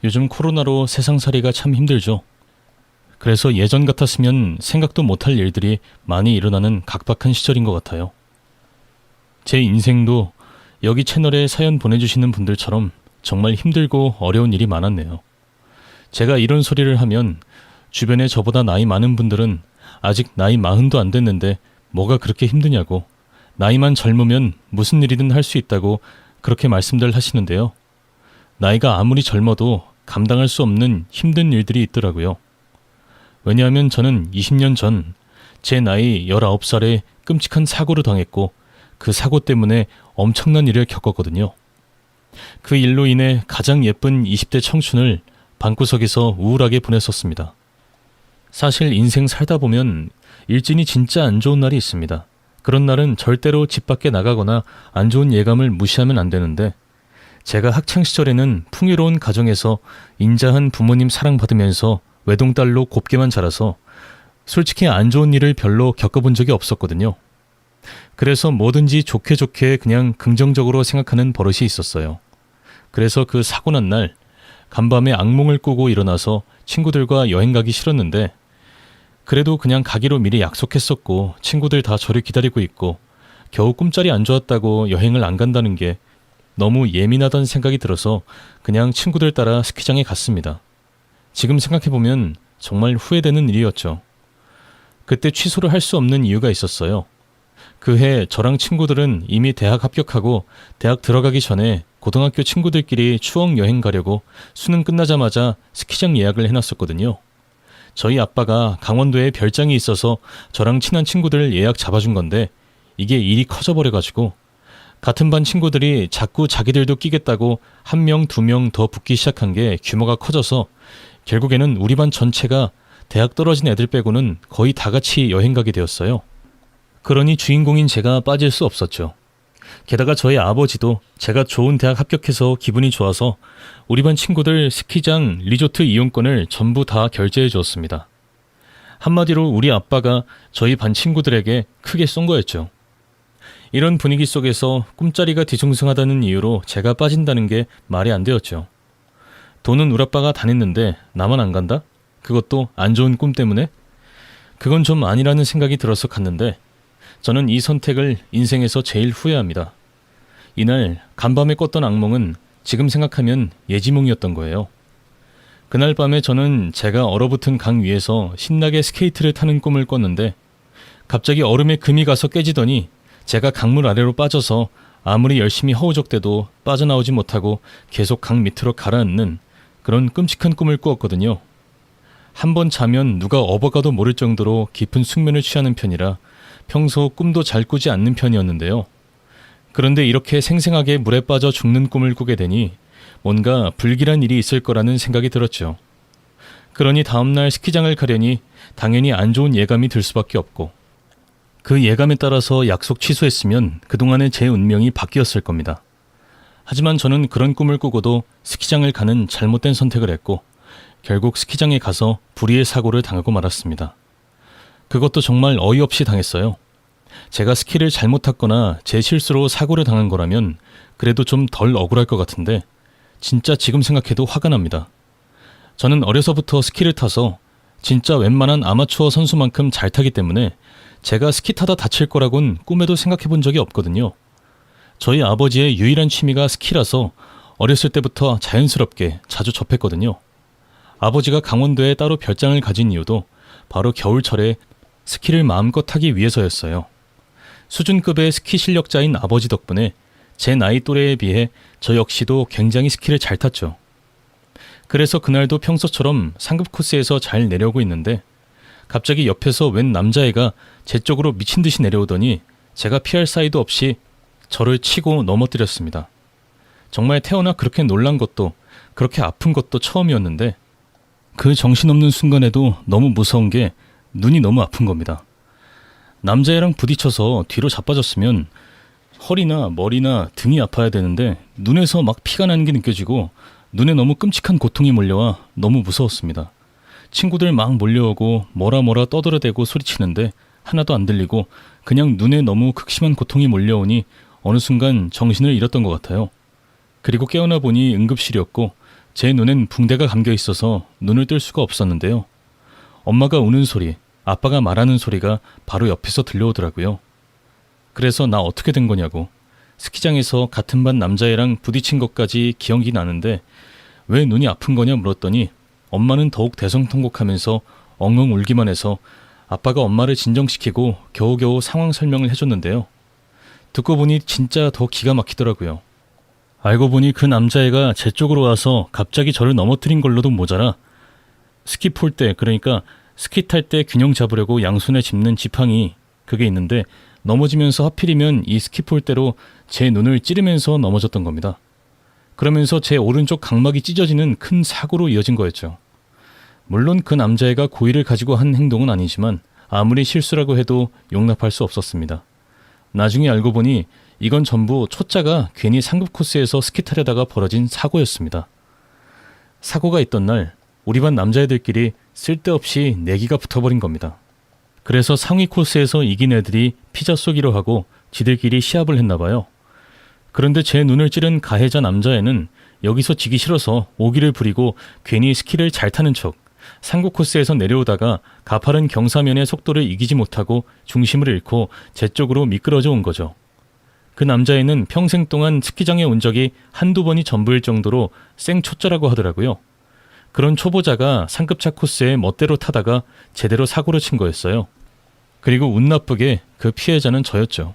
요즘 코로나로 세상살이가 참 힘들죠. 그래서 예전 같았으면 생각도 못할 일들이 많이 일어나는 각박한 시절인 것 같아요. 제 인생도 여기 채널에 사연 보내주시는 분들처럼 정말 힘들고 어려운 일이 많았네요. 제가 이런 소리를 하면 주변에 저보다 나이 많은 분들은 아직 나이 40도 안 됐는데 뭐가 그렇게 힘드냐고, 나이만 젊으면 무슨 일이든 할 수 있다고 그렇게 말씀들 하시는데요. 나이가 아무리 젊어도 감당할 수 없는 힘든 일들이 있더라고요. 왜냐하면 저는 20년 전 제 나이 19살에 끔찍한 사고를 당했고 그 사고 때문에 엄청난 일을 겪었거든요. 그 일로 인해 가장 예쁜 20대 청춘을 방구석에서 우울하게 보냈었습니다. 사실 인생 살다 보면 일진이 진짜 안 좋은 날이 있습니다. 그런 날은 절대로 집 밖에 나가거나 안 좋은 예감을 무시하면 안 되는데, 제가 학창시절에는 풍요로운 가정에서 인자한 부모님 사랑받으면서 외동딸로 곱게만 자라서 솔직히 안 좋은 일을 별로 겪어본 적이 없었거든요. 그래서 뭐든지 좋게 좋게 그냥 긍정적으로 생각하는 버릇이 있었어요. 그래서 그 사고 난 날 간밤에 악몽을 꾸고 일어나서 친구들과 여행 가기 싫었는데, 그래도 그냥 가기로 미리 약속했었고 친구들 다 저를 기다리고 있고 겨우 꿈자리 안 좋았다고 여행을 안 간다는 게 너무 예민하다는 생각이 들어서 그냥 친구들 따라 스키장에 갔습니다. 지금 생각해보면 정말 후회되는 일이었죠. 그때 취소를 할 수 없는 이유가 있었어요. 그해 저랑 친구들은 이미 대학 합격하고 대학 들어가기 전에 고등학교 친구들끼리 추억 여행 가려고 수능 끝나자마자 스키장 예약을 해놨었거든요. 저희 아빠가 강원도에 별장이 있어서 저랑 친한 친구들 예약 잡아준 건데 이게 일이 커져버려가지고 같은 반 친구들이 자꾸 자기들도 끼겠다고 1명, 2명 더 붙기 시작한 게 규모가 커져서 결국에는 우리 반 전체가 대학 떨어진 애들 빼고는 거의 다 같이 여행 가게 되었어요. 그러니 주인공인 제가 빠질 수 없었죠. 게다가 저희 아버지도 제가 좋은 대학 합격해서 기분이 좋아서 우리 반 친구들 스키장, 리조트 이용권을 전부 다 결제해 주었습니다. 한마디로 우리 아빠가 저희 반 친구들에게 크게 쏜 거였죠. 이런 분위기 속에서 꿈자리가 뒤숭숭하다는 이유로 제가 빠진다는 게 말이 안 되었죠. 돈은 우리 아빠가 다 냈는데 나만 안 간다? 그것도 안 좋은 꿈 때문에? 그건 좀 아니라는 생각이 들어서 갔는데, 저는 이 선택을 인생에서 제일 후회합니다. 이날 간밤에 꿨던 악몽은 지금 생각하면 예지몽이었던 거예요. 그날 밤에 저는 제가 얼어붙은 강 위에서 신나게 스케이트를 타는 꿈을 꿨는데, 갑자기 얼음에 금이 가서 깨지더니 제가 강물 아래로 빠져서 아무리 열심히 허우적대도 빠져나오지 못하고 계속 강 밑으로 가라앉는 그런 끔찍한 꿈을 꾸었거든요. 한 번 자면 누가 업어가도 모를 정도로 깊은 숙면을 취하는 편이라 평소 꿈도 잘 꾸지 않는 편이었는데요. 그런데 이렇게 생생하게 물에 빠져 죽는 꿈을 꾸게 되니 뭔가 불길한 일이 있을 거라는 생각이 들었죠. 그러니 다음날 스키장을 가려니 당연히 안 좋은 예감이 들 수밖에 없고, 그 예감에 따라서 약속 취소했으면 그동안의 제 운명이 바뀌었을 겁니다. 하지만 저는 그런 꿈을 꾸고도 스키장을 가는 잘못된 선택을 했고 결국 스키장에 가서 불의의 사고를 당하고 말았습니다. 그것도 정말 어이없이 당했어요. 제가 스키를 잘못 탔거나 제 실수로 사고를 당한 거라면 그래도 좀 덜 억울할 것 같은데 진짜 지금 생각해도 화가 납니다. 저는 어려서부터 스키를 타서 진짜 웬만한 아마추어 선수만큼 잘 타기 때문에 제가 스키 타다 다칠 거라곤 꿈에도 생각해 본 적이 없거든요. 저희 아버지의 유일한 취미가 스키라서 어렸을 때부터 자연스럽게 자주 접했거든요. 아버지가 강원도에 따로 별장을 가진 이유도 바로 겨울철에 스키를 마음껏 타기 위해서였어요. 수준급의 스키 실력자인 아버지 덕분에 제 나이 또래에 비해 저 역시도 굉장히 스키를 잘 탔죠. 그래서 그날도 평소처럼 상급 코스에서 잘 내려오고 있는데 갑자기 옆에서 웬 남자애가 제 쪽으로 미친 듯이 내려오더니 제가 피할 사이도 없이 저를 치고 넘어뜨렸습니다. 정말 태어나 그렇게 놀란 것도 그렇게 아픈 것도 처음이었는데 그 정신없는 순간에도 너무 무서운 게 눈이 너무 아픈 겁니다. 남자애랑 부딪혀서 뒤로 자빠졌으면 허리나 머리나 등이 아파야 되는데 눈에서 막 피가 나는 게 느껴지고 눈에 너무 끔찍한 고통이 몰려와 너무 무서웠습니다. 친구들 막 몰려오고 뭐라 떠들어대고 소리치는데 하나도 안 들리고 그냥 눈에 너무 극심한 고통이 몰려오니 어느 순간 정신을 잃었던 것 같아요. 그리고 깨어나 보니 응급실이었고 제 눈엔 붕대가 감겨 있어서 눈을 뜰 수가 없었는데요. 엄마가 우는 소리, 아빠가 말하는 소리가 바로 옆에서 들려오더라고요. 그래서 나 어떻게 된 거냐고, 스키장에서 같은 반 남자애랑 부딪힌 것까지 기억이 나는데 왜 눈이 아픈 거냐 물었더니 엄마는 더욱 대성통곡하면서 엉엉 울기만 해서 아빠가 엄마를 진정시키고 겨우겨우 상황 설명을 해줬는데요. 듣고 보니 진짜 더 기가 막히더라고요. 알고 보니 그 남자애가 제 쪽으로 와서 갑자기 저를 넘어뜨린 걸로도 모자라 스키 폴대, 그러니까 스키 탈 때 균형 잡으려고 양손에 짚는 지팡이, 그게 있는데 넘어지면서 하필이면 이 스키 폴대로 제 눈을 찌르면서 넘어졌던 겁니다. 그러면서 제 오른쪽 각막이 찢어지는 큰 사고로 이어진 거였죠. 물론 그 남자애가 고의를 가지고 한 행동은 아니지만 아무리 실수라고 해도 용납할 수 없었습니다. 나중에 알고 보니 이건 전부 초짜가 괜히 상급 코스에서 스키 타려다가 벌어진 사고였습니다. 사고가 있던 날 우리 반 남자애들끼리 쓸데없이 내기가 붙어버린 겁니다. 그래서 상위 코스에서 이긴 애들이 피자 쏘기로 하고 지들끼리 시합을 했나 봐요. 그런데 제 눈을 찌른 가해자 남자애는 여기서 지기 싫어서 오기를 부리고 괜히 스키를 잘 타는 척 상급 코스에서 내려오다가 가파른 경사면의 속도를 이기지 못하고 중심을 잃고 제 쪽으로 미끄러져 온 거죠. 그 남자애는 평생 동안 스키장에 온 적이 한두 번이 전부일 정도로 생초짜라고 하더라고요. 그런 초보자가 상급차 코스에 멋대로 타다가 제대로 사고를 친 거였어요. 그리고 운 나쁘게 그 피해자는 저였죠.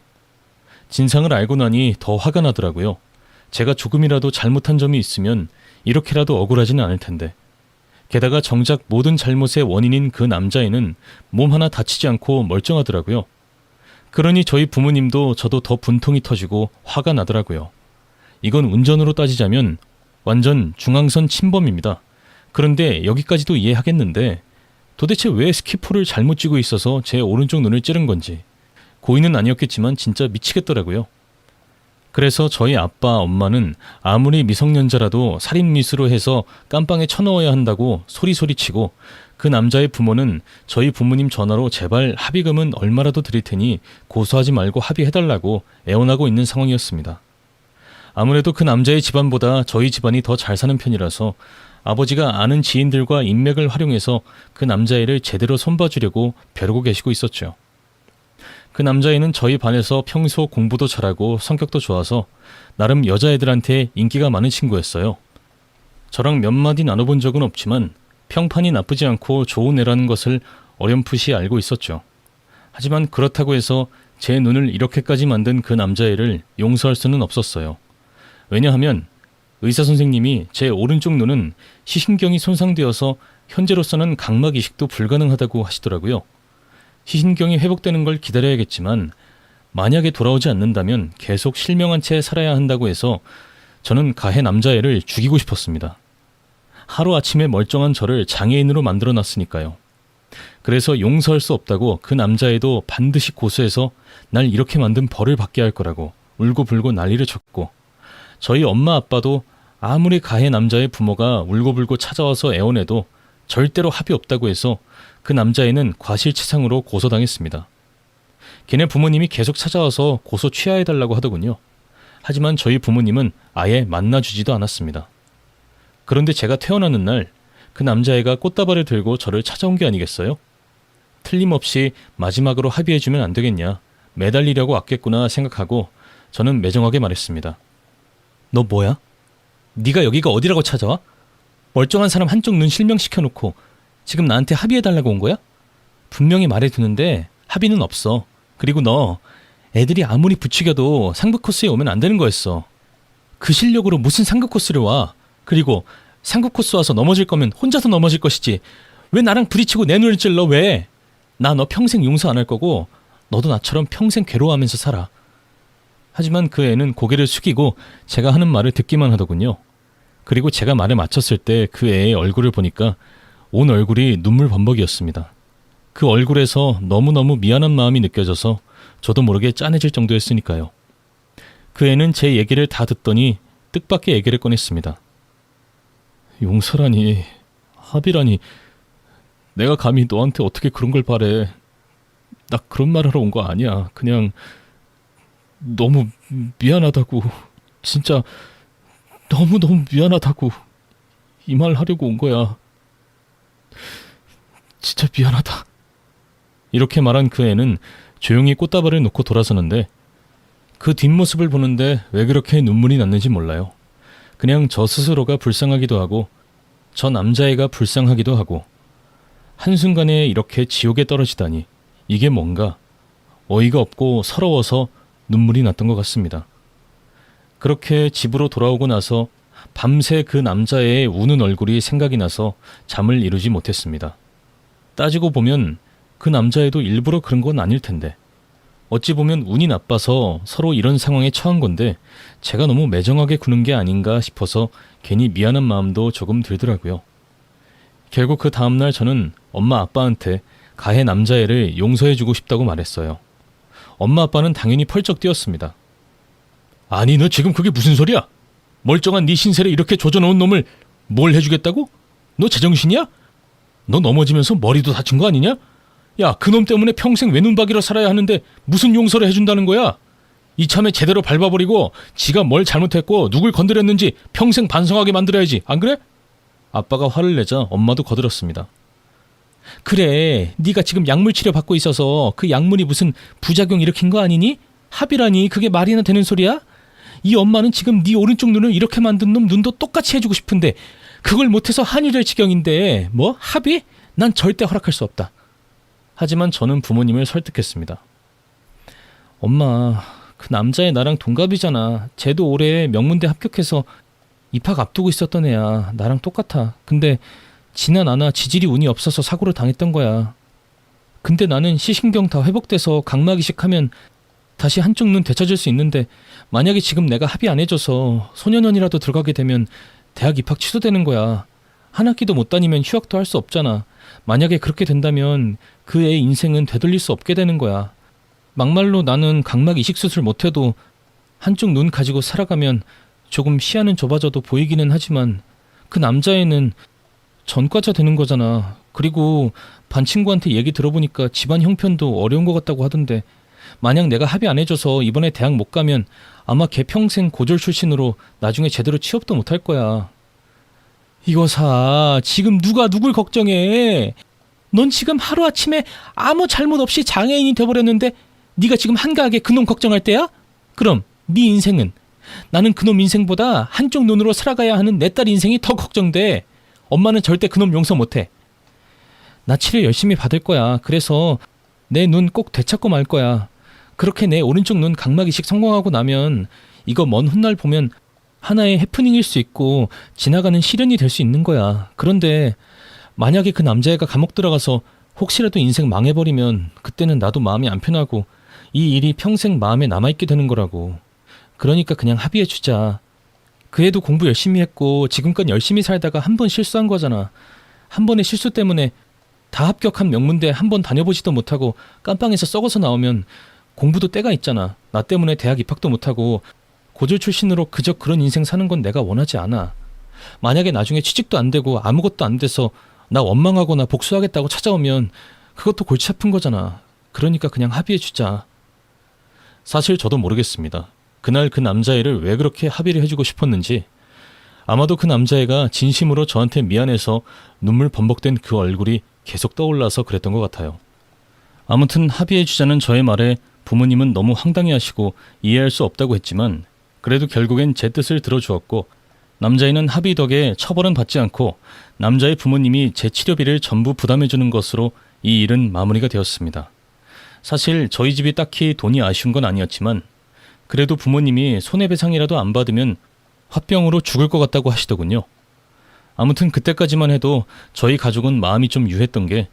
진상을 알고 나니 더 화가 나더라고요. 제가 조금이라도 잘못한 점이 있으면 이렇게라도 억울하지는 않을 텐데. 게다가 정작 모든 잘못의 원인인 그 남자애는 몸 하나 다치지 않고 멀쩡하더라고요. 그러니 저희 부모님도 저도 더 분통이 터지고 화가 나더라고요. 이건 운전으로 따지자면 완전 중앙선 침범입니다. 그런데 여기까지도 이해하겠는데 도대체 왜 스키포를 잘못 쥐고 있어서 제 오른쪽 눈을 찌른 건지, 고의는 아니었겠지만 진짜 미치겠더라고요. 그래서 저희 아빠, 엄마는 아무리 미성년자라도 살인미수로 해서 깜빵에 쳐넣어야 한다고 소리치고 그 남자의 부모는 저희 부모님 전화로 제발 합의금은 얼마라도 드릴 테니 고소하지 말고 합의해달라고 애원하고 있는 상황이었습니다. 아무래도 그 남자의 집안보다 저희 집안이 더 잘 사는 편이라서 아버지가 아는 지인들과 인맥을 활용해서 그 남자애를 제대로 손봐주려고 벼르고 계시고 있었죠. 그 남자애는 저희 반에서 평소 공부도 잘하고 성격도 좋아서 나름 여자애들한테 인기가 많은 친구였어요. 저랑 몇 마디 나눠본 적은 없지만 평판이 나쁘지 않고 좋은 애라는 것을 어렴풋이 알고 있었죠. 하지만 그렇다고 해서 제 눈을 이렇게까지 만든 그 남자애를 용서할 수는 없었어요. 왜냐하면 의사 선생님이 제 오른쪽 눈은 시신경이 손상되어서 현재로서는 각막 이식도 불가능하다고 하시더라고요. 시신경이 회복되는 걸 기다려야겠지만 만약에 돌아오지 않는다면 계속 실명한 채 살아야 한다고 해서 저는 가해 남자애를 죽이고 싶었습니다. 하루아침에 멀쩡한 저를 장애인으로 만들어놨으니까요. 그래서 용서할 수 없다고 그 남자애도 반드시 고소해서 날 이렇게 만든 벌을 받게 할 거라고 울고불고 난리를 쳤고, 저희 엄마 아빠도 아무리 가해 남자의 부모가 울고불고 찾아와서 애원해도 절대로 합의 없다고 해서 그 남자애는 과실치상으로 고소당했습니다. 걔네 부모님이 계속 찾아와서 고소 취하해달라고 하더군요. 하지만 저희 부모님은 아예 만나주지도 않았습니다. 그런데 제가 태어나는 날 그 남자애가 꽃다발을 들고 저를 찾아온 게 아니겠어요? 틀림없이 마지막으로 합의해주면 안 되겠냐, 매달리려고 왔겠구나 생각하고 저는 매정하게 말했습니다. 너 뭐야? 네가 여기가 어디라고 찾아와? 멀쩡한 사람 한쪽 눈 실명시켜놓고 지금 나한테 합의해달라고 온 거야? 분명히 말해두는데 합의는 없어. 그리고 너 애들이 아무리 부추겨도 상급 코스에 오면 안 되는 거였어. 그 실력으로 무슨 상급 코스를 와. 그리고 상급 코스 와서 넘어질 거면 혼자서 넘어질 것이지. 왜 나랑 부딪히고 내 눈을 찔러? 왜? 나 너 평생 용서 안 할 거고 너도 나처럼 평생 괴로워하면서 살아. 하지만 그 애는 고개를 숙이고 제가 하는 말을 듣기만 하더군요. 그리고 제가 말을 마쳤을 때 그 애의 얼굴을 보니까 온 얼굴이 눈물 범벅이었습니다. 그 얼굴에서 너무너무 미안한 마음이 느껴져서 저도 모르게 짠해질 정도였으니까요. 그 애는 제 얘기를 다 듣더니 뜻밖의 얘기를 꺼냈습니다. 용서라니, 합의라니, 내가 감히 너한테 어떻게 그런 걸 바래. 나 그런 말 하러 온 거 아니야. 그냥 너무 미안하다고. 진짜 너무너무 미안하다고. 이 말 하려고 온 거야. 진짜 미안하다. 이렇게 말한 그 애는 조용히 꽃다발을 놓고 돌아서는데 그 뒷모습을 보는데 왜 그렇게 눈물이 났는지 몰라요. 그냥 저 스스로가 불쌍하기도 하고 저 남자애가 불쌍하기도 하고 한순간에 이렇게 지옥에 떨어지다니 이게 뭔가 어이가 없고 서러워서 눈물이 났던 것 같습니다. 그렇게 집으로 돌아오고 나서 밤새 그 남자애의 우는 얼굴이 생각이 나서 잠을 이루지 못했습니다. 따지고 보면 그 남자애도 일부러 그런 건 아닐 텐데 어찌 보면 운이 나빠서 서로 이런 상황에 처한 건데 제가 너무 매정하게 구는 게 아닌가 싶어서 괜히 미안한 마음도 조금 들더라고요. 결국 그 다음날 저는 엄마 아빠한테 가해 남자애를 용서해주고 싶다고 말했어요. 엄마 아빠는 당연히 펄쩍 뛰었습니다. 아니 너 지금 그게 무슨 소리야? 멀쩡한 네 신세를 이렇게 조져놓은 놈을 뭘 해주겠다고? 너 제정신이야? 너 넘어지면서 머리도 다친 거 아니냐? 야, 그놈 때문에 평생 외눈박이로 살아야 하는데 무슨 용서를 해준다는 거야? 이참에 제대로 밟아버리고 지가 뭘 잘못했고 누굴 건드렸는지 평생 반성하게 만들어야지, 안 그래? 아빠가 화를 내자 엄마도 거들었습니다. 그래, 네가 지금 약물 치료 받고 있어서 그 약물이 무슨 부작용 일으킨 거 아니니? 합의라니 그게 말이나 되는 소리야? 이 엄마는 지금 네 오른쪽 눈을 이렇게 만든 놈 눈도 똑같이 해주고 싶은데 그걸 못해서 한이 될 지경인데 뭐 합의? 난 절대 허락할 수 없다. 하지만 저는 부모님을 설득했습니다. 엄마, 그 남자애 나랑 동갑이잖아. 쟤도 올해 명문대 합격해서 입학 앞두고 있었던 애야. 나랑 똑같아. 근데 지나 나나 지질이 운이 없어서 사고를 당했던 거야. 근데 나는 시신경 다 회복돼서 각막 이식하면 다시 한쪽 눈 되찾을 수 있는데 만약에 지금 내가 합의 안 해줘서 소년원이라도 들어가게 되면 대학 입학 취소되는 거야. 한 학기도 못 다니면 휴학도 할 수 없잖아. 만약에 그렇게 된다면 그 애의 인생은 되돌릴 수 없게 되는 거야. 막말로 나는 각막 이식 수술 못해도 한쪽 눈 가지고 살아가면 조금 시야는 좁아져도 보이기는 하지만 그 남자애는 전과자 되는 거잖아. 그리고 반 친구한테 얘기 들어보니까 집안 형편도 어려운 것 같다고 하던데 만약 내가 합의 안 해줘서 이번에 대학 못 가면 아마 걔 평생 고졸 출신으로 나중에 제대로 취업도 못 할 거야. 이거사, 지금 누가 누굴 걱정해? 넌 지금 하루아침에 아무 잘못 없이 장애인이 돼버렸는데 네가 지금 한가하게 그놈 걱정할 때야? 그럼 네 인생은? 나는 그놈 인생보다 한쪽 눈으로 살아가야 하는 내 딸 인생이 더 걱정돼. 엄마는 절대 그놈 용서 못해. 나 치료 열심히 받을 거야. 그래서 내 눈 꼭 되찾고 말 거야. 그렇게 내 오른쪽 눈 각막 이식 성공하고 나면 이거 먼 훗날 보면 하나의 해프닝일 수 있고 지나가는 시련이 될 수 있는 거야. 그런데 만약에 그 남자애가 감옥 들어가서 혹시라도 인생 망해버리면 그때는 나도 마음이 안 편하고 이 일이 평생 마음에 남아있게 되는 거라고. 그러니까 그냥 합의해주자. 그 애도 공부 열심히 했고 지금껏 열심히 살다가 한 번 실수한 거잖아. 한 번의 실수 때문에 다 합격한 명문대 한 번 다녀보지도 못하고 깜빵에서 썩어서 나오면 공부도 때가 있잖아. 나 때문에 대학 입학도 못하고 고졸 출신으로 그저 그런 인생 사는 건 내가 원하지 않아. 만약에 나중에 취직도 안 되고 아무것도 안 돼서 나 원망하거나 복수하겠다고 찾아오면 그것도 골치 아픈 거잖아. 그러니까 그냥 합의해주자. 사실 저도 모르겠습니다. 그날 그 남자애를 왜 그렇게 합의를 해주고 싶었는지. 아마도 그 남자애가 진심으로 저한테 미안해서 눈물 범벅된 그 얼굴이 계속 떠올라서 그랬던 것 같아요. 아무튼 합의해주자는 저의 말에 부모님은 너무 황당해하시고 이해할 수 없다고 했지만 그래도 결국엔 제 뜻을 들어주었고 남자애는 합의 덕에 처벌은 받지 않고 남자의 부모님이 제 치료비를 전부 부담해주는 것으로 이 일은 마무리가 되었습니다. 사실 저희 집이 딱히 돈이 아쉬운 건 아니었지만 그래도 부모님이 손해배상이라도 안 받으면 화병으로 죽을 것 같다고 하시더군요. 아무튼 그때까지만 해도 저희 가족은 마음이 좀 유했던 게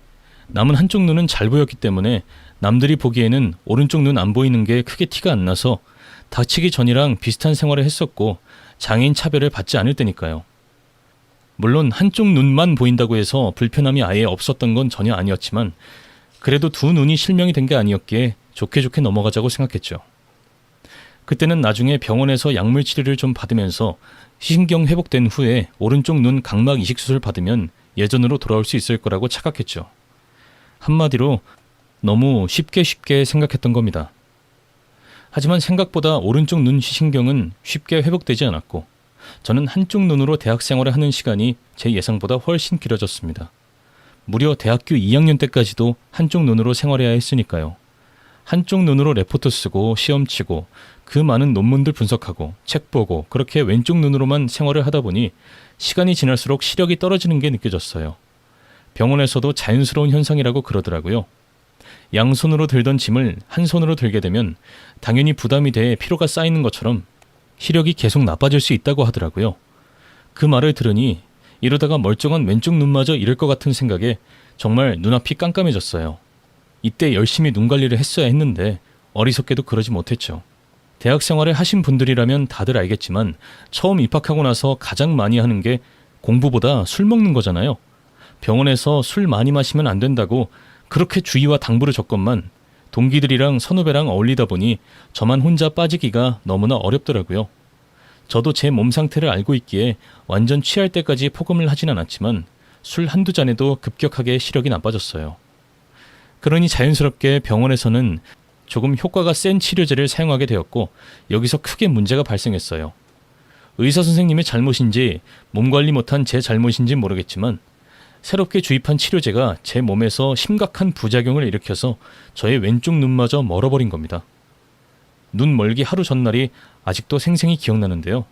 남은 한쪽 눈은 잘 보였기 때문에 남들이 보기에는 오른쪽 눈 안 보이는 게 크게 티가 안 나서 다치기 전이랑 비슷한 생활을 했었고 장애인 차별을 받지 않을 때니까요. 물론 한쪽 눈만 보인다고 해서 불편함이 아예 없었던 건 전혀 아니었지만 그래도 두 눈이 실명이 된 게 아니었기에 좋게 좋게 넘어가자고 생각했죠. 그때는 나중에 병원에서 약물 치료를 좀 받으면서 시신경 회복된 후에 오른쪽 눈 각막 이식 수술 받으면 예전으로 돌아올 수 있을 거라고 착각했죠. 한마디로 너무 쉽게 생각했던 겁니다. 하지만 생각보다 오른쪽 눈 시신경은 쉽게 회복되지 않았고 저는 한쪽 눈으로 대학 생활을 하는 시간이 제 예상보다 훨씬 길어졌습니다. 무려 대학교 2학년 때까지도 한쪽 눈으로 생활해야 했으니까요. 한쪽 눈으로 레포트 쓰고 시험 치고 그 많은 논문들 분석하고 책 보고 그렇게 왼쪽 눈으로만 생활을 하다 보니 시간이 지날수록 시력이 떨어지는 게 느껴졌어요. 병원에서도 자연스러운 현상이라고 그러더라고요. 양손으로 들던 짐을 한 손으로 들게 되면 당연히 부담이 돼 피로가 쌓이는 것처럼 시력이 계속 나빠질 수 있다고 하더라고요. 그 말을 들으니 이러다가 멀쩡한 왼쪽 눈마저 잃을 것 같은 생각에 정말 눈앞이 깜깜해졌어요. 이때 열심히 눈 관리를 했어야 했는데 어리석게도 그러지 못했죠. 대학 생활을 하신 분들이라면 다들 알겠지만 처음 입학하고 나서 가장 많이 하는 게 공부보다 술 먹는 거잖아요. 병원에서 술 많이 마시면 안 된다고 그렇게 주의와 당부를 줬건만 동기들이랑 선후배랑 어울리다 보니 저만 혼자 빠지기가 너무나 어렵더라고요. 저도 제 몸 상태를 알고 있기에 완전 취할 때까지 포금을 하진 않았지만 술 한두 잔에도 급격하게 시력이 나빠졌어요. 그러니 자연스럽게 병원에서는 조금 효과가 센 치료제를 사용하게 되었고 여기서 크게 문제가 발생했어요. 의사 선생님의 잘못인지 몸 관리 못한 제 잘못인지 모르겠지만 새롭게 주입한 치료제가 제 몸에서 심각한 부작용을 일으켜서 저의 왼쪽 눈마저 멀어버린 겁니다. 눈 멀기 하루 전날이 아직도 생생히 기억나는데요.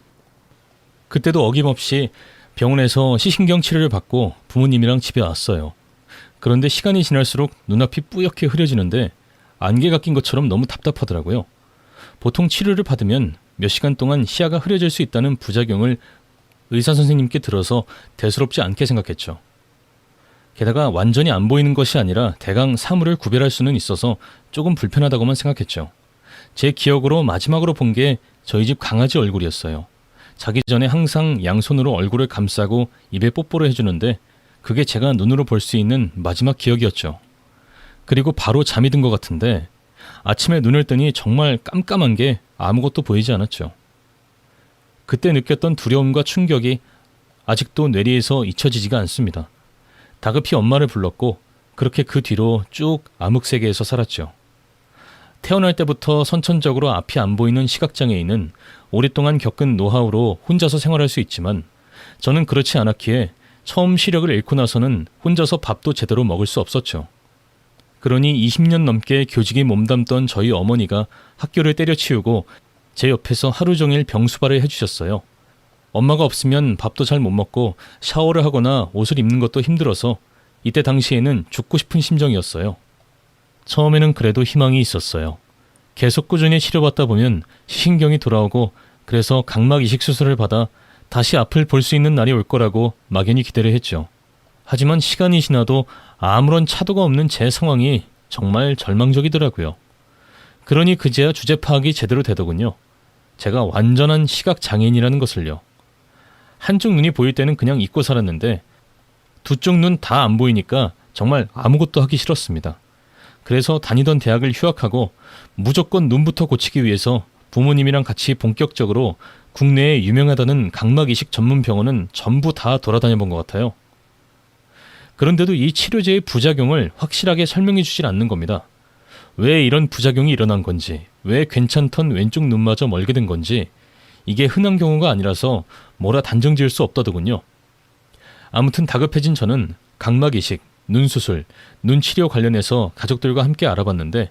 그때도 어김없이 병원에서 시신경 치료를 받고 부모님이랑 집에 왔어요. 그런데 시간이 지날수록 눈앞이 뿌옇게 흐려지는데 안개가 낀 것처럼 너무 답답하더라고요. 보통 치료를 받으면 몇 시간 동안 시야가 흐려질 수 있다는 부작용을 의사 선생님께 들어서 대수롭지 않게 생각했죠. 게다가 완전히 안 보이는 것이 아니라 대강 사물을 구별할 수는 있어서 조금 불편하다고만 생각했죠. 제 기억으로 마지막으로 본 게 저희 집 강아지 얼굴이었어요. 자기 전에 항상 양손으로 얼굴을 감싸고 입에 뽀뽀를 해주는데 그게 제가 눈으로 볼 수 있는 마지막 기억이었죠. 그리고 바로 잠이 든 것 같은데 아침에 눈을 뜨니 정말 깜깜한 게 아무것도 보이지 않았죠. 그때 느꼈던 두려움과 충격이 아직도 뇌리에서 잊혀지지가 않습니다. 다급히 엄마를 불렀고 그렇게 그 뒤로 쭉 암흑세계에서 살았죠. 태어날 때부터 선천적으로 앞이 안 보이는 시각장애인은 오랫동안 겪은 노하우로 혼자서 생활할 수 있지만 저는 그렇지 않았기에 처음 시력을 잃고 나서는 혼자서 밥도 제대로 먹을 수 없었죠. 그러니 20년 넘게 교직에 몸담던 저희 어머니가 학교를 때려치우고 제 옆에서 하루 종일 병수발을 해주셨어요. 엄마가 없으면 밥도 잘 못 먹고 샤워를 하거나 옷을 입는 것도 힘들어서 이때 당시에는 죽고 싶은 심정이었어요. 처음에는 그래도 희망이 있었어요. 계속 꾸준히 치료받다 보면 시신경이 돌아오고 그래서 각막 이식 수술을 받아 다시 앞을 볼 수 있는 날이 올 거라고 막연히 기대를 했죠. 하지만 시간이 지나도 아무런 차도가 없는 제 상황이 정말 절망적이더라고요. 그러니 그제야 주제 파악이 제대로 되더군요. 제가 완전한 시각장애인이라는 것을요. 한쪽 눈이 보일 때는 그냥 잊고 살았는데 두 쪽 눈 다 안 보이니까 정말 아무것도 하기 싫었습니다. 그래서 다니던 대학을 휴학하고 무조건 눈부터 고치기 위해서 부모님이랑 같이 본격적으로 국내에 유명하다는 각막 이식 전문 병원은 전부 다 돌아다녀 본 것 같아요. 그런데도 이 치료제의 부작용을 확실하게 설명해 주질 않는 겁니다. 왜 이런 부작용이 일어난 건지, 왜 괜찮던 왼쪽 눈마저 멀게 된 건지 이게 흔한 경우가 아니라서 뭐라 단정 지을 수 없다더군요. 아무튼 다급해진 저는 각막 이식, 눈 수술, 눈 치료 관련해서 가족들과 함께 알아봤는데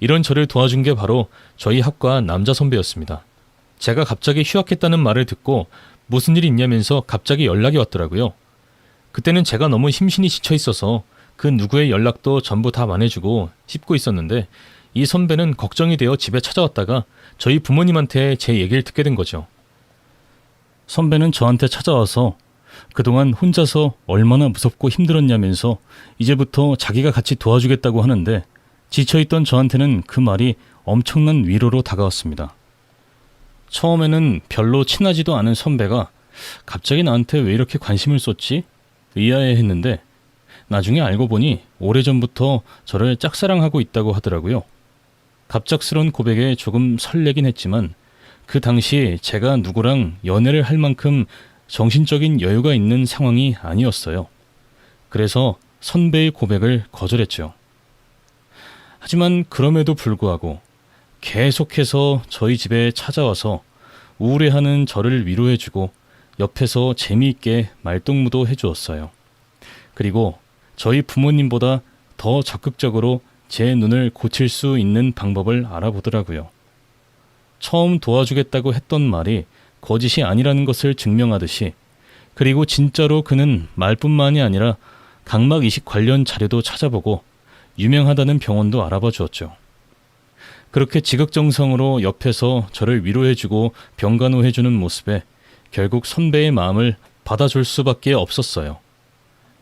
이런 저를 도와준 게 바로 저희 학과 남자 선배였습니다. 제가 갑자기 휴학했다는 말을 듣고 무슨 일이 있냐면서 갑자기 연락이 왔더라고요. 그때는 제가 너무 심신이 지쳐 있어서 그 누구의 연락도 전부 다 만회주고 씹고 있었는데 이 선배는 걱정이 되어 집에 찾아왔다가 저희 부모님한테 제 얘기를 듣게 된 거죠. 선배는 저한테 찾아와서 그동안 혼자서 얼마나 무섭고 힘들었냐면서 이제부터 자기가 같이 도와주겠다고 하는데 지쳐있던 저한테는 그 말이 엄청난 위로로 다가왔습니다. 처음에는 별로 친하지도 않은 선배가 갑자기 나한테 왜 이렇게 관심을 쏟지? 의아해했는데 나중에 알고 보니 오래전부터 저를 짝사랑하고 있다고 하더라고요. 갑작스러운 고백에 조금 설레긴 했지만 그 당시 제가 누구랑 연애를 할 만큼 정신적인 여유가 있는 상황이 아니었어요. 그래서 선배의 고백을 거절했죠. 하지만 그럼에도 불구하고 계속해서 저희 집에 찾아와서 우울해하는 저를 위로해주고 옆에서 재미있게 말동무도 해주었어요. 그리고 저희 부모님보다 더 적극적으로 제 눈을 고칠 수 있는 방법을 알아보더라고요. 처음 도와주겠다고 했던 말이 거짓이 아니라는 것을 증명하듯이, 그리고 진짜로 그는 말뿐만이 아니라 각막 이식 관련 자료도 찾아보고 유명하다는 병원도 알아봐 주었죠. 그렇게 지극정성으로 옆에서 저를 위로해주고 병간호해주는 모습에 결국 선배의 마음을 받아줄 수밖에 없었어요.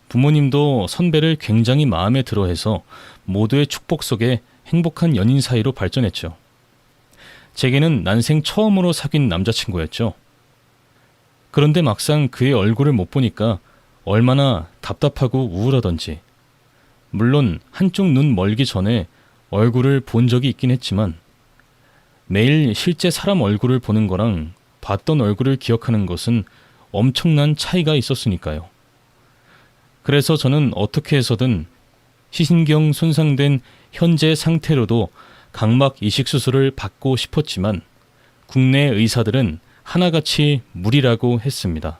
부모님도 선배를 굉장히 마음에 들어해서 모두의 축복 속에 행복한 연인 사이로 발전했죠. 제게는 난생 처음으로 사귄 남자친구였죠. 그런데 막상 그의 얼굴을 못 보니까 얼마나 답답하고 우울하던지. 물론 한쪽 눈 멀기 전에 얼굴을 본 적이 있긴 했지만 매일 실제 사람 얼굴을 보는 거랑 봤던 얼굴을 기억하는 것은 엄청난 차이가 있었으니까요. 그래서 저는 어떻게 해서든 시신경 손상된 현재 상태로도 각막 이식 수술을 받고 싶었지만 국내 의사들은 하나같이 무리라고 했습니다.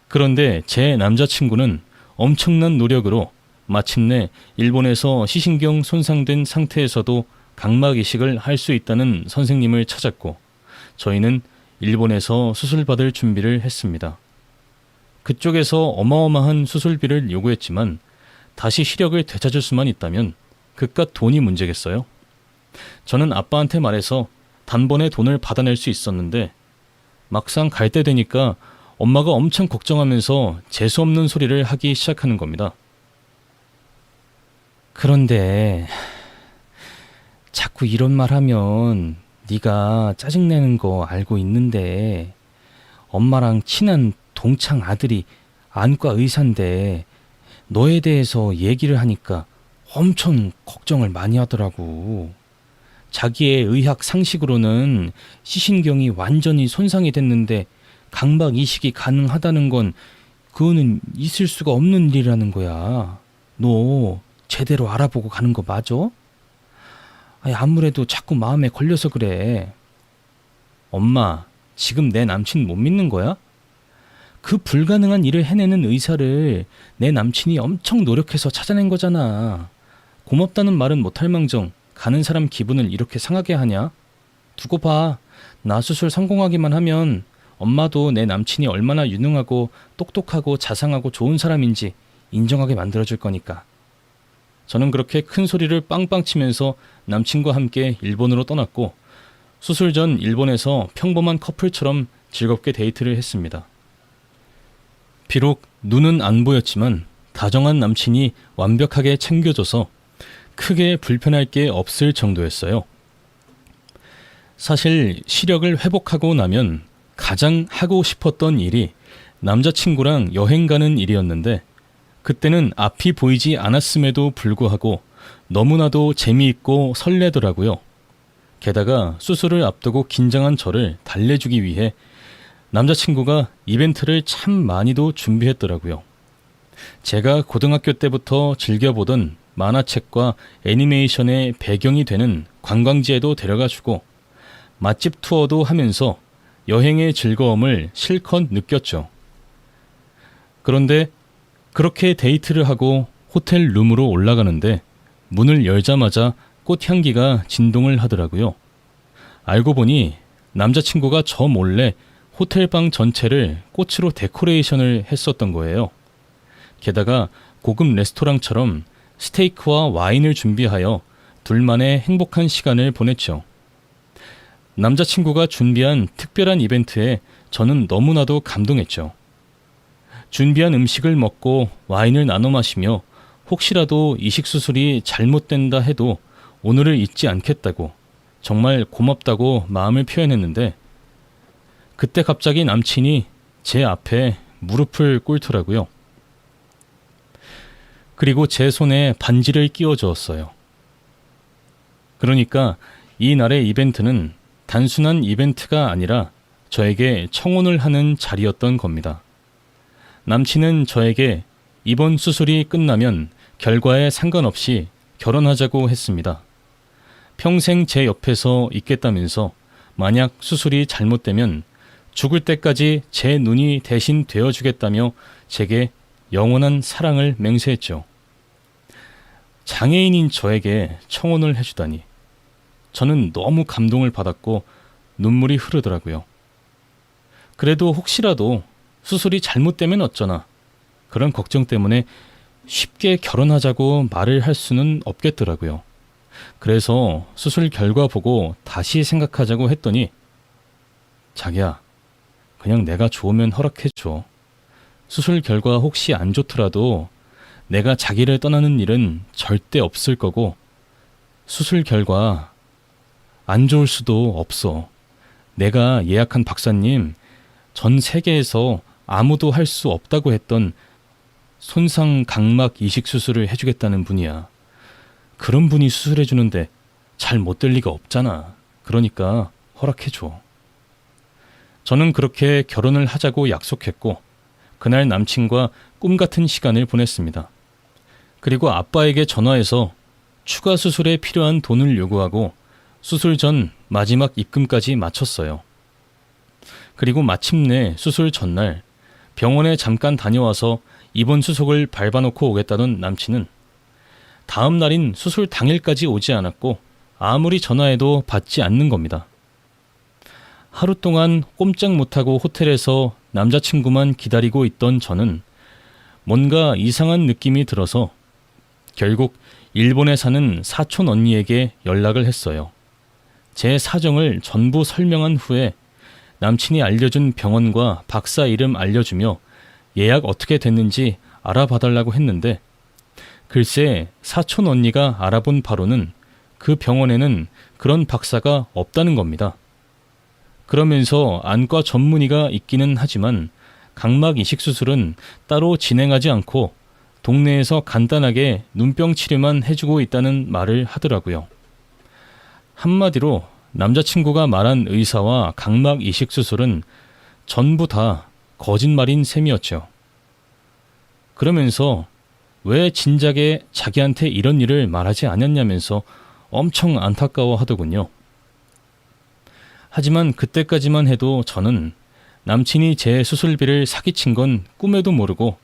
그런데 제 남자친구는 엄청난 노력으로 마침내 일본에서 시신경 손상된 상태에서도 각막 이식을 할 수 있다는 선생님을 찾았고 저희는 일본에서 수술받을 준비를 했습니다. 그쪽에서 어마어마한 수술비를 요구했지만 다시 시력을 되찾을 수만 있다면 그깟 돈이 문제겠어요? 저는 아빠한테 말해서 단번에 돈을 받아낼 수 있었는데 막상 갈 때 되니까 엄마가 엄청 걱정하면서 재수없는 소리를 하기 시작하는 겁니다. 그런데 자꾸 이런 말 하면 네가 짜증내는 거 알고 있는데 엄마랑 친한 동창 아들이 안과 의사인데 너에 대해서 얘기를 하니까 엄청 걱정을 많이 하더라고. 자기의 의학 상식으로는 시신경이 완전히 손상이 됐는데 각막 이식이 가능하다는 건 그거는 있을 수가 없는 일이라는 거야. 너 제대로 알아보고 가는 거 맞아? 아니, 아무래도 자꾸 마음에 걸려서 그래. 엄마, 지금 내 남친 못 믿는 거야? 그 불가능한 일을 해내는 의사를 내 남친이 엄청 노력해서 찾아낸 거잖아. 고맙다는 말은 못할 망정 가는 사람 기분을 이렇게 상하게 하냐? 두고 봐. 나 수술 성공하기만 하면 엄마도 내 남친이 얼마나 유능하고 똑똑하고 자상하고 좋은 사람인지 인정하게 만들어줄 거니까. 저는 그렇게 큰 소리를 빵빵 치면서 남친과 함께 일본으로 떠났고 수술 전 일본에서 평범한 커플처럼 즐겁게 데이트를 했습니다. 비록 눈은 안 보였지만 다정한 남친이 완벽하게 챙겨줘서 크게 불편할 게 없을 정도였어요. 사실 시력을 회복하고 나면 가장 하고 싶었던 일이 남자친구랑 여행 가는 일이었는데 그때는 앞이 보이지 않았음에도 불구하고 너무나도 재미있고 설레더라고요. 게다가 수술을 앞두고 긴장한 저를 달래주기 위해 남자친구가 이벤트를 참 많이도 준비했더라고요. 제가 고등학교 때부터 즐겨보던 만화책과 애니메이션의 배경이 되는 관광지에도 데려가주고 맛집 투어도 하면서 여행의 즐거움을 실컷 느꼈죠. 그런데 그렇게 데이트를 하고 호텔 룸으로 올라가는데 문을 열자마자 꽃향기가 진동을 하더라고요. 알고 보니 남자친구가 저 몰래 호텔방 전체를 꽃으로 데코레이션을 했었던 거예요. 게다가 고급 레스토랑처럼 스테이크와 와인을 준비하여 둘만의 행복한 시간을 보냈죠. 남자친구가 준비한 특별한 이벤트에 저는 너무나도 감동했죠. 준비한 음식을 먹고 와인을 나눠 마시며 혹시라도 이식 수술이 잘못된다 해도 오늘을 잊지 않겠다고 정말 고맙다고 마음을 표현했는데 그때 갑자기 남친이 제 앞에 무릎을 꿇더라고요. 그리고 제 손에 반지를 끼워 주었어요. 그러니까 이 날의 이벤트는 단순한 이벤트가 아니라 저에게 청혼을 하는 자리였던 겁니다. 남친은 저에게 이번 수술이 끝나면 결과에 상관없이 결혼하자고 했습니다. 평생 제 옆에서 있겠다면서 만약 수술이 잘못되면 죽을 때까지 제 눈이 대신 되어주겠다며 제게 영원한 사랑을 맹세했죠. 장애인인 저에게 청혼을 해주다니 저는 너무 감동을 받았고 눈물이 흐르더라고요. 그래도 혹시라도 수술이 잘못되면 어쩌나 그런 걱정 때문에 쉽게 결혼하자고 말을 할 수는 없겠더라고요. 그래서 수술 결과 보고 다시 생각하자고 했더니 자기야, 그냥 내가 좋으면 허락해줘. 수술 결과 혹시 안 좋더라도 내가 자기를 떠나는 일은 절대 없을 거고 수술 결과 안 좋을 수도 없어. 내가 예약한 박사님 전 세계에서 아무도 할 수 없다고 했던 손상 각막 이식 수술을 해주겠다는 분이야. 그런 분이 수술해주는데 잘 못 될 리가 없잖아. 그러니까 허락해줘. 저는 그렇게 결혼을 하자고 약속했고 그날 남친과 꿈 같은 시간을 보냈습니다. 그리고 아빠에게 전화해서 추가 수술에 필요한 돈을 요구하고 수술 전 마지막 입금까지 마쳤어요. 그리고 마침내 수술 전날 병원에 잠깐 다녀와서 입원 수속을 밟아놓고 오겠다던 남친은 다음 날인 수술 당일까지 오지 않았고 아무리 전화해도 받지 않는 겁니다. 하루 동안 꼼짝 못하고 호텔에서 남자친구만 기다리고 있던 저는 뭔가 이상한 느낌이 들어서 결국 일본에 사는 사촌 언니에게 연락을 했어요. 제 사정을 전부 설명한 후에 남친이 알려준 병원과 박사 이름 알려주며 예약 어떻게 됐는지 알아봐달라고 했는데 글쎄 사촌 언니가 알아본 바로는 그 병원에는 그런 박사가 없다는 겁니다. 그러면서 안과 전문의가 있기는 하지만 각막 이식 수술은 따로 진행하지 않고 동네에서 간단하게 눈병 치료만 해주고 있다는 말을 하더라고요. 한마디로 남자친구가 말한 의사와 각막 이식 수술은 전부 다 거짓말인 셈이었죠. 그러면서 왜 진작에 자기한테 이런 일을 말하지 않았냐면서 엄청 안타까워 하더군요. 하지만 그때까지만 해도 저는 남친이 제 수술비를 사기친 건 꿈에도 모르고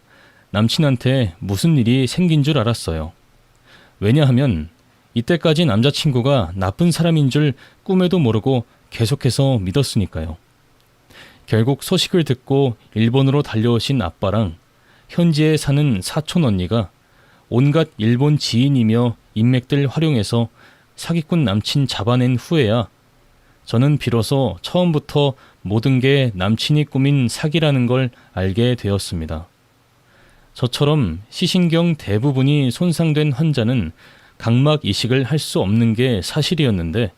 남친한테 무슨 일이 생긴 줄 알았어요. 왜냐하면 이때까지 남자친구가 나쁜 사람인 줄 꿈에도 모르고 계속해서 믿었으니까요. 결국 소식을 듣고 일본으로 달려오신 아빠랑 현지에 사는 사촌 언니가 온갖 일본 지인이며 인맥들 활용해서 사기꾼 남친 잡아낸 후에야 저는 비로소 처음부터 모든 게 남친이 꾸민 사기라는 걸 알게 되었습니다. 저처럼 시신경 대부분이 손상된 환자는 각막 이식을 할 수 없는 게 사실이었는데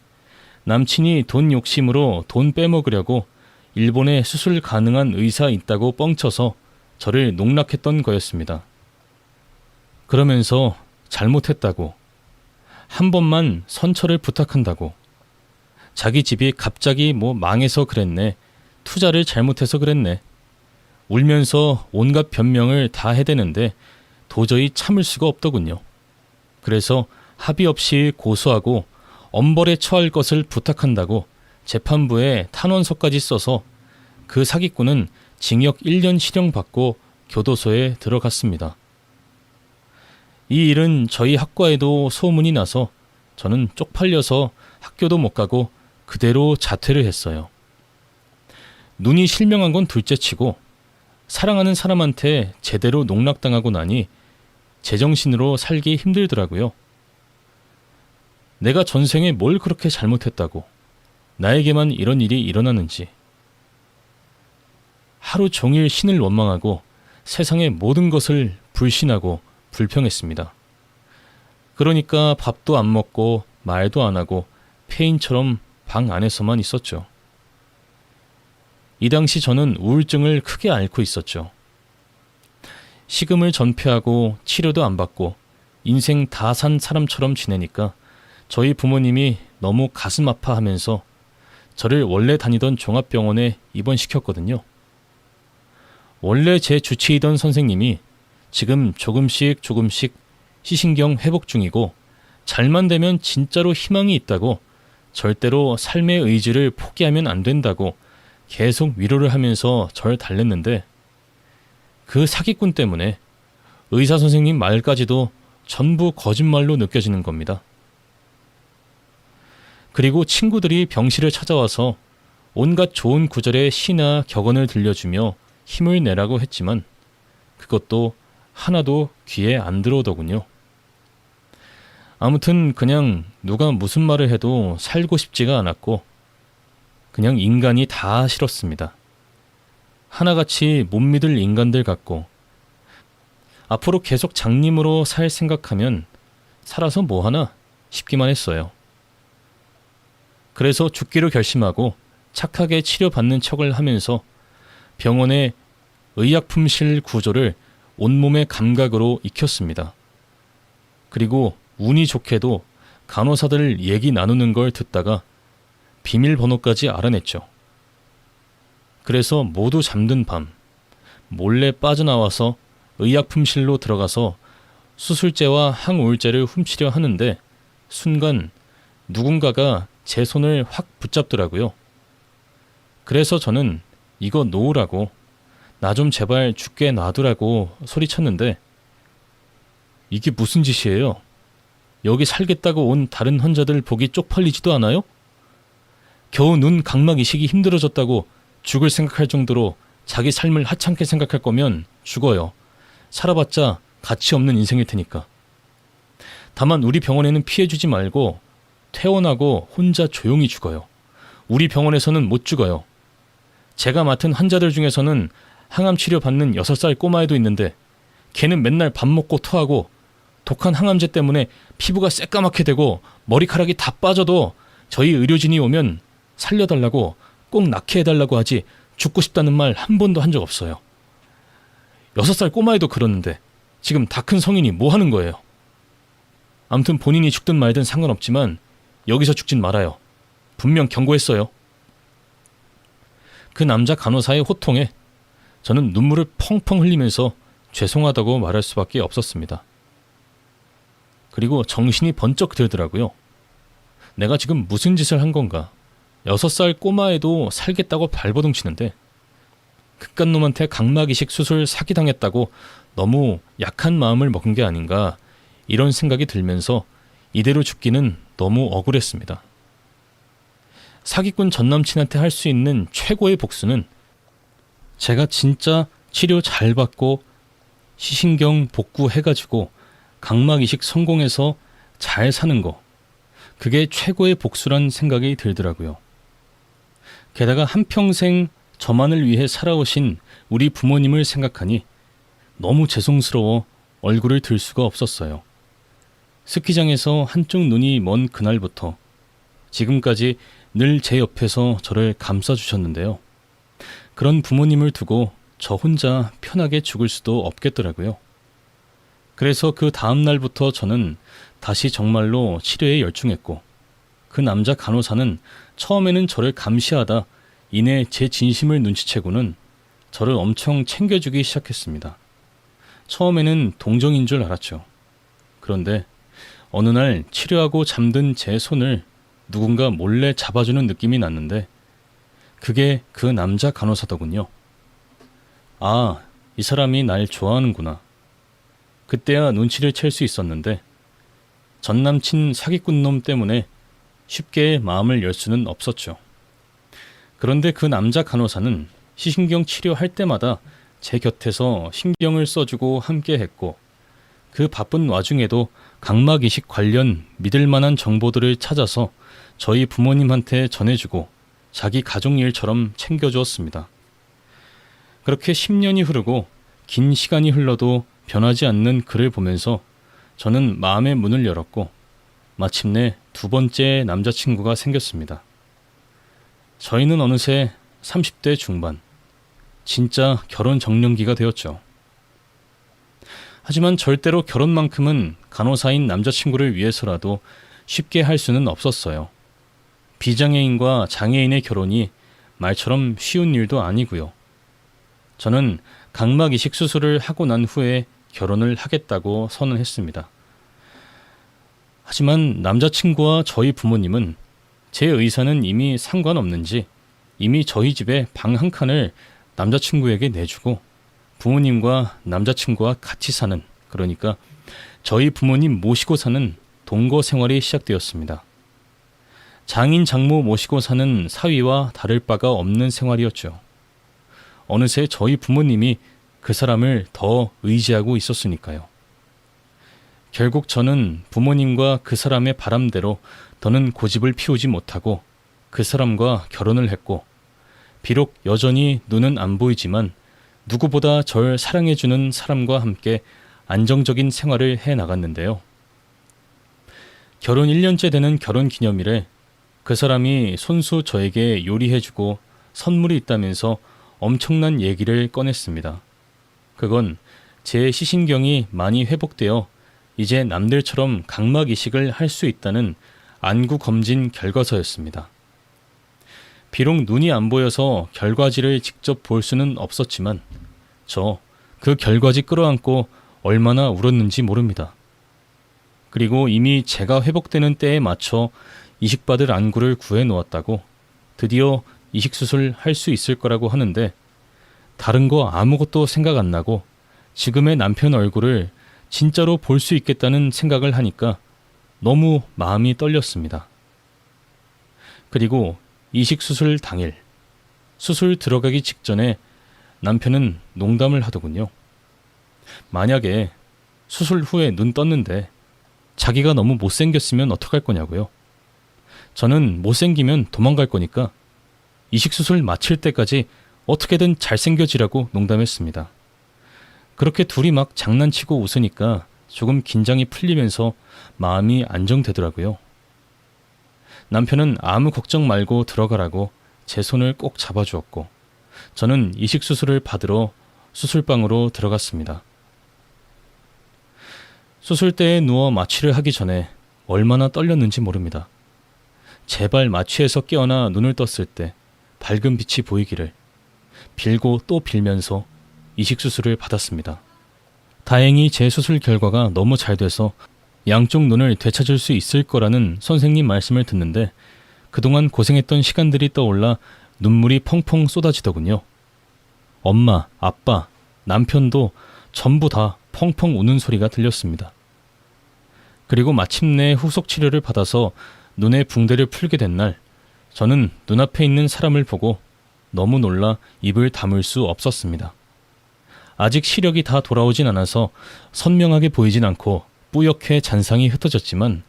남친이 돈 욕심으로 돈 빼먹으려고 일본에 수술 가능한 의사 있다고 뻥쳐서 저를 농락했던 거였습니다. 그러면서 잘못했다고, 한 번만 선처를 부탁한다고, 자기 집이 갑자기 망해서 그랬네, 투자를 잘못해서 그랬네, 울면서 온갖 변명을 다 해대는데 도저히 참을 수가 없더군요. 그래서 합의 없이 고소하고 엄벌에 처할 것을 부탁한다고 재판부에 탄원서까지 써서 그 사기꾼은 징역 1년 실형받고 교도소에 들어갔습니다. 이 일은 저희 학과에도 소문이 나서 저는 쪽팔려서 학교도 못 가고 그대로 자퇴를 했어요. 눈이 실명한 건 둘째치고 사랑하는 사람한테 제대로 농락당하고 나니 제정신으로 살기 힘들더라고요. 내가 전생에 뭘 그렇게 잘못했다고 나에게만 이런 일이 일어나는지. 하루 종일 신을 원망하고 세상의 모든 것을 불신하고 불평했습니다. 그러니까 밥도 안 먹고 말도 안 하고 폐인처럼 방 안에서만 있었죠. 이 당시 저는 우울증을 크게 앓고 있었죠. 식음을 전폐하고 치료도 안 받고 인생 다 산 사람처럼 지내니까 저희 부모님이 너무 가슴 아파하면서 저를 원래 다니던 종합병원에 입원시켰거든요. 원래 제 주치의던 선생님이 지금 조금씩 시신경 회복 중이고 잘만 되면 진짜로 희망이 있다고 절대로 삶의 의지를 포기하면 안 된다고 계속 위로를 하면서 절 달랬는데 그 사기꾼 때문에 의사 선생님 말까지도 전부 거짓말로 느껴지는 겁니다. 그리고 친구들이 병실을 찾아와서 온갖 좋은 구절의 시나 격언을 들려주며 힘을 내라고 했지만 그것도 하나도 귀에 안 들어오더군요. 아무튼 그냥 누가 무슨 말을 해도 살고 싶지가 않았고 그냥 인간이 다 싫었습니다. 하나같이 못 믿을 인간들 같고 앞으로 계속 장님으로 살 생각하면 살아서 뭐하나 싶기만 했어요. 그래서 죽기로 결심하고 착하게 치료받는 척을 하면서 병원의 의약품실 구조를 온몸의 감각으로 익혔습니다. 그리고 운이 좋게도 간호사들 얘기 나누는 걸 듣다가 비밀번호까지 알아냈죠. 그래서 모두 잠든 밤 몰래 빠져나와서 의약품실로 들어가서 수술제와 항우울제를 훔치려 하는데 순간 누군가가 제 손을 확 붙잡더라고요. 그래서 저는 이거 놓으라고, 나 좀 제발 죽게 놔두라고 소리쳤는데 이게 무슨 짓이에요? 여기 살겠다고 온 다른 환자들 보기 쪽팔리지도 않아요? 겨우 눈 각막 이식이 힘들어졌다고 죽을 생각할 정도로 자기 삶을 하찮게 생각할 거면 죽어요. 살아봤자 가치 없는 인생일 테니까. 다만 우리 병원에는 피해주지 말고 퇴원하고 혼자 조용히 죽어요. 우리 병원에서는 못 죽어요. 제가 맡은 환자들 중에서는 항암 치료 받는 6살 꼬마애도 있는데 걔는 맨날 밥 먹고 토하고 독한 항암제 때문에 피부가 새까맣게 되고 머리카락이 다 빠져도 저희 의료진이 오면 살려달라고 꼭 낫게 해달라고 하지 죽고 싶다는 말 한 번도 한 적 없어요. 6살 꼬마애도 그러는데 지금 다 큰 성인이 뭐 하는 거예요? 아무튼 본인이 죽든 말든 상관없지만 여기서 죽진 말아요. 분명 경고했어요. 그 남자 간호사의 호통에 저는 눈물을 펑펑 흘리면서 죄송하다고 말할 수밖에 없었습니다. 그리고 정신이 번쩍 들더라고요. 내가 지금 무슨 짓을 한 건가? 6살 꼬마애도 살겠다고 발버둥 치는데 그깟 놈한테 각막 이식 수술 사기당했다고 너무 약한 마음을 먹은 게 아닌가, 이런 생각이 들면서 이대로 죽기는 너무 억울했습니다. 사기꾼 전남친한테 할 수 있는 최고의 복수는 제가 진짜 치료 잘 받고 시신경 복구해가지고 각막 이식 성공해서 잘 사는 거, 그게 최고의 복수란 생각이 들더라고요. 게다가 한평생 저만을 위해 살아오신 우리 부모님을 생각하니 너무 죄송스러워 얼굴을 들 수가 없었어요. 스키장에서 한쪽 눈이 먼 그날부터 지금까지 늘 제 옆에서 저를 감싸주셨는데요. 그런 부모님을 두고 저 혼자 편하게 죽을 수도 없겠더라고요. 그래서 그 다음 날부터 저는 다시 정말로 치료에 열중했고 그 남자 간호사는 처음에는 저를 감시하다 이내 제 진심을 눈치채고는 저를 엄청 챙겨주기 시작했습니다. 처음에는 동정인 줄 알았죠. 그런데 어느 날 치료하고 잠든 제 손을 누군가 몰래 잡아주는 느낌이 났는데 그게 그 남자 간호사더군요. 아, 이 사람이 날 좋아하는구나. 그때야 눈치를 챌 수 있었는데 전남친 사기꾼 놈 때문에 쉽게 마음을 열 수는 없었죠. 그런데 그 남자 간호사는 시신경 치료할 때마다 제 곁에서 신경을 써주고 함께 했고 그 바쁜 와중에도 각막 이식 관련 믿을 만한 정보들을 찾아서 저희 부모님한테 전해주고 자기 가족 일처럼 챙겨주었습니다. 그렇게 10년이 흐르고 긴 시간이 흘러도 변하지 않는 그를 보면서 저는 마음의 문을 열었고 마침내 두 번째 남자친구가 생겼습니다. 저희는 어느새 30대 중반, 진짜 결혼 정년기가 되었죠. 하지만 절대로 결혼만큼은 간호사인 남자친구를 위해서라도 쉽게 할 수는 없었어요. 비장애인과 장애인의 결혼이 말처럼 쉬운 일도 아니고요. 저는 각막 이식 수술을 하고 난 후에 결혼을 하겠다고 선언했습니다. 하지만 남자친구와 저희 부모님은 제 의사는 이미 상관없는지 이미 저희 집에 방 한 칸을 남자친구에게 내주고 부모님과 남자친구와 같이 사는, 그러니까 저희 부모님 모시고 사는 동거 생활이 시작되었습니다. 장인 장모 모시고 사는 사위와 다를 바가 없는 생활이었죠. 어느새 저희 부모님이 그 사람을 더 의지하고 있었으니까요. 결국 저는 부모님과 그 사람의 바람대로 더는 고집을 피우지 못하고 그 사람과 결혼을 했고, 비록 여전히 눈은 안 보이지만 누구보다 절 사랑해주는 사람과 함께 안정적인 생활을 해 나갔는데요. 결혼 1년째 되는 결혼 기념일에 그 사람이 손수 저에게 요리해주고 선물이 있다면서 엄청난 얘기를 꺼냈습니다. 그건 제 시신경이 많이 회복되어 이제 남들처럼 각막 이식을 할 수 있다는 안구 검진 결과서였습니다. 비록 눈이 안 보여서 결과지를 직접 볼 수는 없었지만 저 그 결과지 끌어안고 얼마나 울었는지 모릅니다. 그리고 이미 제가 회복되는 때에 맞춰 이식받을 안구를 구해 놓았다고 드디어 이식수술 할 수 있을 거라고 하는데, 다른 거 아무것도 생각 안 나고 지금의 남편 얼굴을 진짜로 볼 수 있겠다는 생각을 하니까 너무 마음이 떨렸습니다. 그리고 이식수술 당일, 수술 들어가기 직전에 남편은 농담을 하더군요. 만약에 수술 후에 눈 떴는데 자기가 너무 못생겼으면 어떡할 거냐고요. 저는 못생기면 도망갈 거니까 이식수술 마칠 때까지 어떻게든 잘생겨지라고 농담했습니다. 그렇게 둘이 막 장난치고 웃으니까 조금 긴장이 풀리면서 마음이 안정되더라고요. 남편은 아무 걱정 말고 들어가라고 제 손을 꼭 잡아주었고, 저는 이식수술을 받으러 수술방으로 들어갔습니다. 수술대에 누워 마취를 하기 전에 얼마나 떨렸는지 모릅니다. 제발 마취에서 깨어나 눈을 떴을 때 밝은 빛이 보이기를 빌고 또 빌면서 이식수술을 받았습니다. 다행히 제 수술 결과가 너무 잘 돼서 양쪽 눈을 되찾을 수 있을 거라는 선생님 말씀을 듣는데, 그동안 고생했던 시간들이 떠올라 눈물이 펑펑 쏟아지더군요. 엄마, 아빠, 남편도 전부 다 펑펑 우는 소리가 들렸습니다. 그리고 마침내 후속 치료를 받아서 눈의 붕대를 풀게 된 날, 저는 눈앞에 있는 사람을 보고 너무 놀라 입을 다물 수 없었습니다. 아직 시력이 다 돌아오진 않아서 선명하게 보이진 않고 뿌옇게 잔상이 흩어졌지만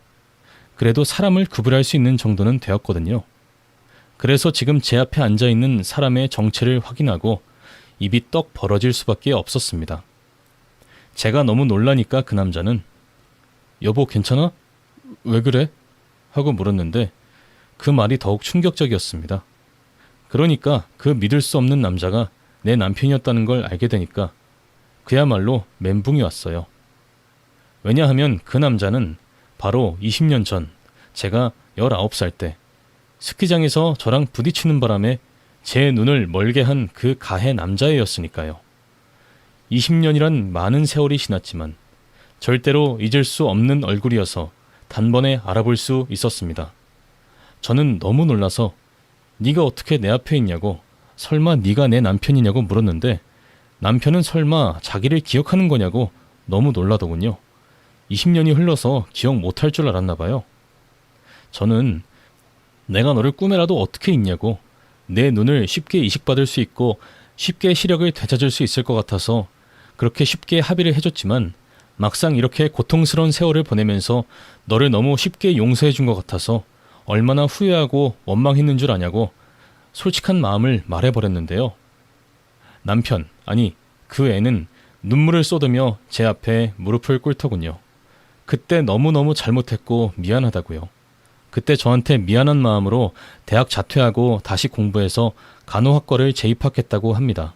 그래도 사람을 구분할 수 있는 정도는 되었거든요. 그래서 지금 제 앞에 앉아있는 사람의 정체를 확인하고 입이 떡 벌어질 수밖에 없었습니다. 제가 너무 놀라니까 그 남자는 여보 괜찮아? 왜 그래? 하고 물었는데 그 말이 더욱 충격적이었습니다. 그러니까 그 믿을 수 없는 남자가 내 남편이었다는 걸 알게 되니까 그야말로 멘붕이 왔어요. 왜냐하면 그 남자는 바로 20년 전 제가 19살 때 스키장에서 저랑 부딪히는 바람에 제 눈을 멀게 한 그 가해 남자애였으니까요. 20년이란 많은 세월이 지났지만 절대로 잊을 수 없는 얼굴이어서 단번에 알아볼 수 있었습니다. 저는 너무 놀라서 네가 어떻게 내 앞에 있냐고, 설마 네가 내 남편이냐고 물었는데 남편은 설마 자기를 기억하는 거냐고 너무 놀라더군요. 20년이 흘러서 기억 못할 줄 알았나 봐요. 저는 내가 너를 꿈에라도 어떻게 잊냐고, 내 눈을 쉽게 이식받을 수 있고 쉽게 시력을 되찾을 수 있을 것 같아서 그렇게 쉽게 합의를 해줬지만 막상 이렇게 고통스러운 세월을 보내면서 너를 너무 쉽게 용서해 준 것 같아서 얼마나 후회하고 원망했는 줄 아냐고 솔직한 마음을 말해버렸는데요. 남편, 아니 그 애는 눈물을 쏟으며 제 앞에 무릎을 꿇더군요. 그때 너무너무 잘못했고 미안하다고요. 그때 저한테 미안한 마음으로 대학 자퇴하고 다시 공부해서 간호학과를 재입학했다고 합니다.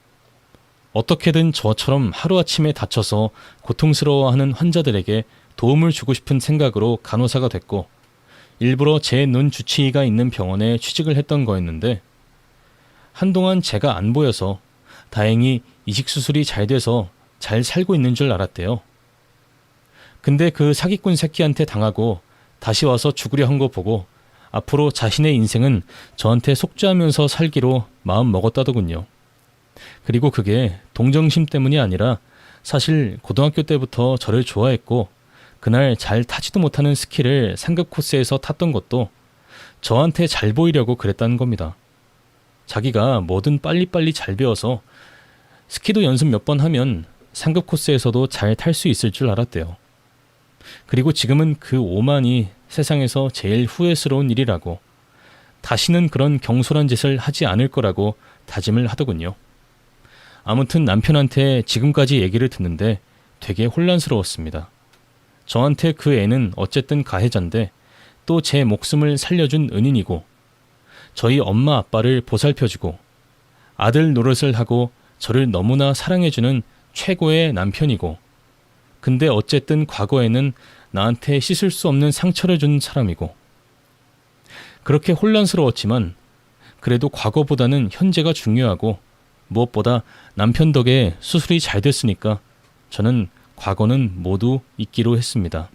어떻게든 저처럼 하루아침에 다쳐서 고통스러워하는 환자들에게 도움을 주고 싶은 생각으로 간호사가 됐고 일부러 제 눈 주치의가 있는 병원에 취직을 했던 거였는데 한동안 제가 안 보여서 다행히 이식수술이 잘 돼서 잘 살고 있는 줄 알았대요. 근데 그 사기꾼 새끼한테 당하고 다시 와서 죽으려 한 거 보고 앞으로 자신의 인생은 저한테 속죄하면서 살기로 마음 먹었다더군요. 그리고 그게 동정심 때문이 아니라 사실 고등학교 때부터 저를 좋아했고 그날 잘 타지도 못하는 스키를 상급 코스에서 탔던 것도 저한테 잘 보이려고 그랬다는 겁니다. 자기가 뭐든 빨리빨리 잘 배워서 스키도 연습 몇 번 하면 상급 코스에서도 잘 탈 수 있을 줄 알았대요. 그리고 지금은 그 오만이 세상에서 제일 후회스러운 일이라고, 다시는 그런 경솔한 짓을 하지 않을 거라고 다짐을 하더군요. 아무튼 남편한테 지금까지 얘기를 듣는데 되게 혼란스러웠습니다. 저한테 그 애는 어쨌든 가해자인데 또 제 목숨을 살려준 은인이고 저희 엄마 아빠를 보살펴주고 아들 노릇을 하고 저를 너무나 사랑해주는 최고의 남편이고, 근데 어쨌든 과거에는 나한테 씻을 수 없는 상처를 준 사람이고, 그렇게 혼란스러웠지만 그래도 과거보다는 현재가 중요하고 무엇보다 남편 덕에 수술이 잘 됐으니까 저는 과거는 모두 잊기로 했습니다.